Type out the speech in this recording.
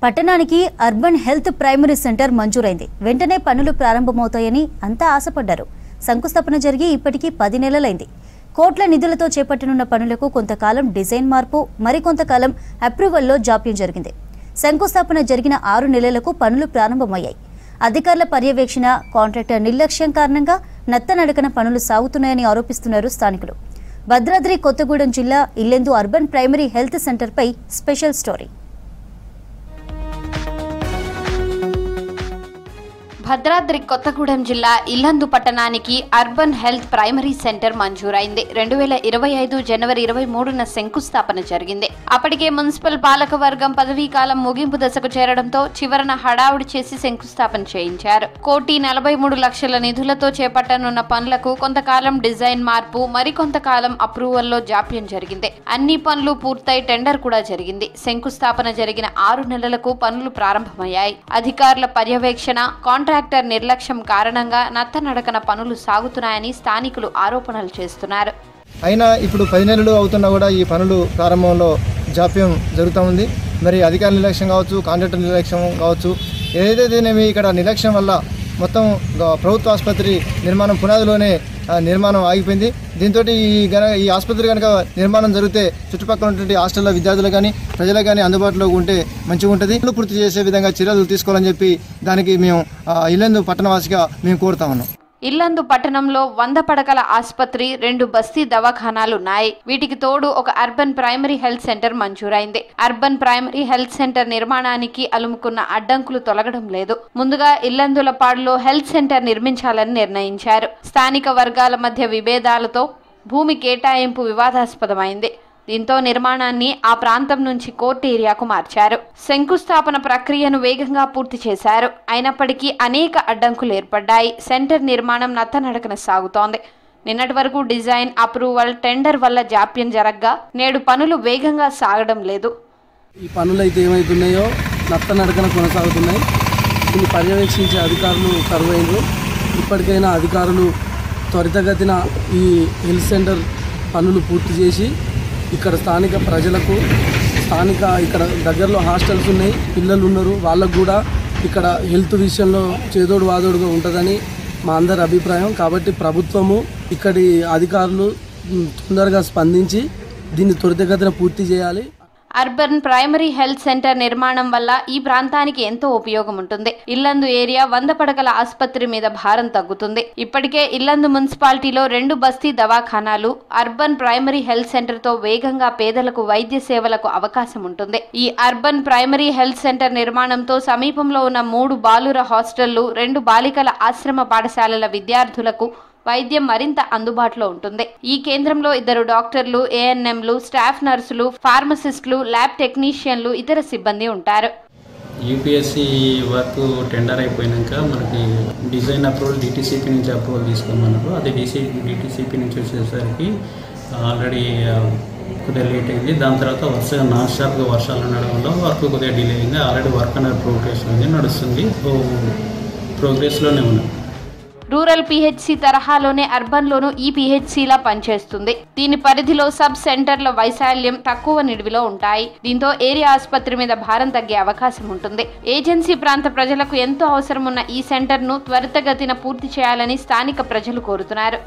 పట్టణానికి urban health primary centre మంజూరైంది. వెంటనే పనులు ప్రారంభమవుతాయని అంతా ఆశపడ్డారు. శంకుస్థాపన జరిగి ఇప్పటికీ 10 నెలలైంది. కోట్ల నిధులతో చేపట్టనున్న పనులకు కొంతకాలం డిజైన్ మార్పు, మరికొంతకాలం అప్రూవల్లో జాప్యం జరిగింది. శంకుస్థాపన జరిగిన 6 నెలలకు పనులు ప్రారంభమయ్యాయి. అధికారుల పర్యవేక్షణ, కాంట్రాక్టర్ నిర్లక్ష్యం కారణంగా నత్తనడకన పనులు సాగుతున్నాయని ఆరోపిస్తున్నారు స్థానికులు. భద్రాద్రి కొత్తగూడెం జిల్లా ఇల్లెందు అర్బన్ ప్రైమరీ హెల్త్ సెంటర్పై స్పెషల్ స్టోరీ. భద్రాద్రి కొత్తగూడెం జిల్లా ఇల్లందు పట్టణానికి అర్బన్ హెల్త్ ప్రైమరీ సెంటర్ మంజూరైంది. 2025 జనవరి 23న శంకుస్థాపన జరిగింది. అప్పటికే మున్సిపల్ పాలక వర్గం పదవీకాలం ముగింపు దశకు చేరడంతో చివరన హడావుడి చేసి శంకుస్థాపన చేయించారు. 1,43,00,000 నిధులతో చేపట్టనున్న పనులకు కొంతకాలం డిజైన్ మార్పు, మరికొంతకాలం అప్రూవల్లో జాప్యం జరిగింది. అన్ని పనులు పూర్తయి టెండర్ కూడా జరిగింది. శంకుస్థాపన జరిగిన 6 నెలలకు పనులు ప్రారంభమయ్యాయి. అధికారుల పర్యవేక్షణ, కాంట్రాక్టర్ నిర్లక్ష్యం కారణంగా నత్తనడకన పనులు సాగుతున్నాయని స్థానికులు ఆరోపణలు చేస్తున్నారు. అయినా ఇప్పుడు 10 నెలలు అవుతున్నా కూడా ఈ పనులు ప్రారంభంలో జాప్యం జరుగుతూ ఉంది. మరి అధికారుల నిర్లక్ష్యం కావచ్చు, కాంట్రాక్టర్ నిర్లక్ష్యం కావచ్చు, ఏదైతేనేమి ఇక్కడ నిర్లక్ష్యం వల్ల మొత్తం ప్రభుత్వ ఆసుపత్రి నిర్మాణం పునాదిలోనే నిర్మాణం ఆగిపోయింది. దీంతో ఈ ఆసుపత్రి కనుక నిర్మాణం జరిగితే చుట్టుపక్కల ఉన్నటువంటి హాస్టల్లో విద్యార్థులు కానీ ప్రజలకు కానీ అందుబాటులో ఉంటే మంచిగా ఉంటుంది. పూర్తి చేసే విధంగా చర్యలు తీసుకోవాలని చెప్పి దానికి మేము ఇల్లందు పట్టణవాసిగా మేము కోరుతా ఉన్నాం. ఇల్లందు పట్టణంలో 100 పడకల ఆసుపత్రి, 2 బస్తీ దవాఖానాలున్నాయి. వీటికి తోడు ఒక అర్బన్ ప్రైమరీ హెల్త్ సెంటర్ మంజూరైంది. అర్బన్ ప్రైమరీ హెల్త్ సెంటర్ నిర్మాణానికి అలుముకున్న అడ్డంకులు తొలగడం లేదు. ముందుగా ఇల్లందులపాడులో హెల్త్ సెంటర్ నిర్మించాలని నిర్ణయించారు. స్థానిక వర్గాల మధ్య విభేదాలతో భూమి కేటాయింపు వివాదాస్పదమైంది. దీంతో నిర్మాణాన్ని ఆ ప్రాంతం నుంచి కోర్టు ఏరియాకు మార్చారు. శంకుస్థాపన ప్రక్రియను వేగంగా పూర్తి చేశారు. అయినప్పటికీ అనేక అడ్డంకులు ఏర్పడ్డాయి. సెంటర్ నిర్మాణం నత్తనడకన సాగుతోంది. నిన్నటి వరకు డిజైన్, అప్రూవల్, టెండర్ వల్ల జాప్యం జరగ్గా నేడు పనులు వేగంగా సాగడం లేదు. ఈ పనులు అయితే ఏమవుతున్నాయో నత్తనడకన కొనసాగుతున్నాయి. దీన్ని పర్యవేక్షించే అధికారులు కరువైనరు. ఇప్పటికైనా అధికారులు త్వరితగతిన ఈ హెల్త్ సెంటర్ పనులు పూర్తి చేసి ఇక్కడ స్థానిక ప్రజలకు, ఇక్కడ దగ్గరలో హాస్టల్స్ ఉన్నాయి, పిల్లలు ఉన్నారు, వాళ్ళకు కూడా ఇక్కడ హెల్త్ విషయంలో చేదోడు వాదోడుగా ఉంటుందని మా అందరి అభిప్రాయం. కాబట్టి ప్రభుత్వము, ఇక్కడి అధికారులు తొందరగా స్పందించి దీన్ని త్వరితగతిన పూర్తి చేయాలి. అర్బన్ ప్రైమరీ హెల్త్ సెంటర్ నిర్మాణం వల్ల ఈ ప్రాంతానికి ఎంతో ఉపయోగం ఉంటుంది. ఇల్లందు ఏరియా 100 పడకల ఆసుపత్రి మీద భారం తగ్గుతుంది. ఇప్పటికే ఇల్లందు మున్సిపాలిటీలో 2 బస్తీ దవాఖానాలు, అర్బన్ ప్రైమరీ హెల్త్ సెంటర్ తో వేగంగా పేదలకు వైద్య సేవలకు అవకాశం ఉంటుంది. ఈ అర్బన్ ప్రైమరీ హెల్త్ సెంటర్ నిర్మాణంతో సమీపంలో ఉన్న 3 బాలుర హాస్టళ్లు, 2 బాలికల ఆశ్రమ పాఠశాలల విద్యార్థులకు వైద్యం మరింత అందుబాటులో ఉంటుంది. ఈ కేంద్రంలో 2 డాక్టర్లు, ఏఎన్ఎంలు, స్టాఫ్ నర్సులు, ఫార్మసిస్టులు, ల్యాబ్ టెక్నీషియన్లు, ఇతర సిబ్బంది ఉంటారు. యూపీఎస్సీ వర్క్ టెండర్ అయిపోయినాక మనకి డిజైన్ అప్రూవల్ డిటీసీపీ నుంచి అప్రూవల్ తీసుకోమన్నారు. అది డిటీసీపీ నుంచి వచ్చేసరికి ఆల్రెడీ కొద్దిగా లేట్ అయింది. దాని తర్వాత వరుసగా నాన్ స్టాప్గా వర్షాలు ఉండడంలో వర్క్ కొద్దిగా డిలే అయింది. ఆల్రెడీ వర్క్ అనేది ప్రోగ్రెస్ నడుస్తుంది, ప్రోగ్రెస్లోనే ఉన్నాం. రూరల్ పిహెచ్సి తరహాలోనే అర్బన్లోనూ ఈ పిహెచ్సిలా పనిచేస్తుంది. దీని పరిధిలో సబ్ సెంటర్ల వైశాల్యం తక్కువ నిడివిలో ఉంటాయి. దీంతో ఏరియా ఆసుపత్రి మీద భారం తగ్గే అవకాశం ఉంటుంది. ఏజెన్సీ ప్రాంత ప్రజలకు ఎంతో అవసరం ఉన్న ఈ సెంటర్ను త్వరితగతిన పూర్తి చేయాలని స్థానిక ప్రజలు కోరుతున్నారు.